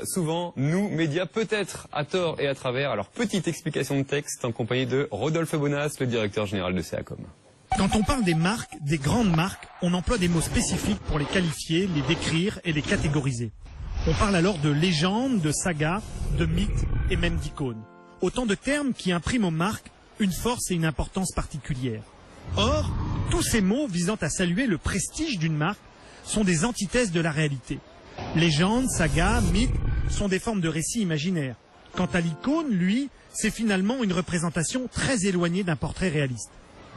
Souvent, nous, médias, peut-être à tort et à travers. Alors, petite explication de texte en compagnie de Rodolphe Bonas, le directeur général de CACOM. Quand on parle des marques, des grandes marques, on emploie des mots spécifiques pour les qualifier, les décrire et les catégoriser. On parle alors de légende, de saga, de mythe et même d'icône. Autant de termes qui impriment aux marques une force et une importance particulières. Or, tous ces mots visant à saluer le prestige d'une marque sont des antithèses de la réalité. Légende, saga, mythe sont des formes de récits imaginaires. Quant à l'icône, lui, c'est finalement une représentation très éloignée d'un portrait réaliste.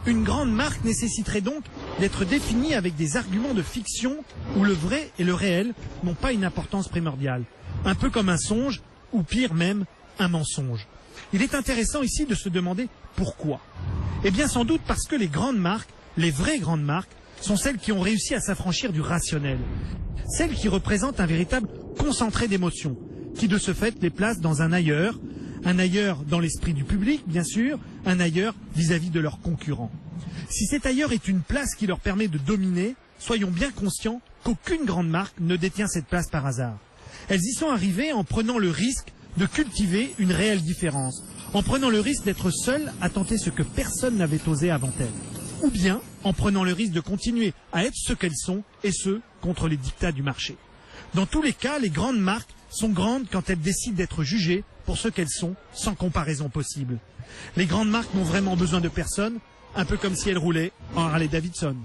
Une grande marque nécessiterait donc d'être définie avec des arguments de fiction où le vrai et le réel n'ont pas une importance primordiale. Un peu comme un songe, ou pire même, un mensonge. Il est intéressant ici de se demander pourquoi. Eh bien sans doute parce que les grandes marques, les vraies grandes marques, sont celles qui ont réussi à s'affranchir du rationnel. Celles qui représentent un véritable concentré d'émotions, qui de ce fait les placent dans un ailleurs dans l'esprit du public, bien sûr, un ailleurs vis-à-vis de leurs concurrents. Si cet ailleurs est une place qui leur permet de dominer, soyons bien conscients qu'aucune grande marque ne détient cette place par hasard. Elles y sont arrivées en prenant le risque de cultiver une réelle différence, en prenant le risque d'être seules à tenter ce que personne n'avait osé avant elles, ou bien en prenant le risque de continuer à être ce qu'elles sont, et ce, contre les dictats du marché. Dans tous les cas, les grandes marques sont grandes quand elles décident d'être jugées pour ce qu'elles sont, sans comparaison possible. Les grandes marques n'ont vraiment besoin de personne, un peu comme si elles roulaient en Harley-Davidson.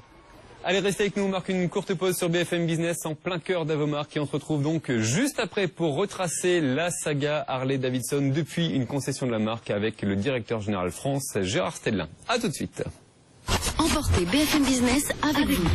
Allez, restez avec nous, on marque une courte pause sur BFM Business en plein cœur d'Avomar qui on se retrouve donc juste après pour retracer la saga Harley-Davidson depuis une concession de la marque avec le directeur général France, Gérard Stellin. A tout de suite. Emportez BFM Business avec vous.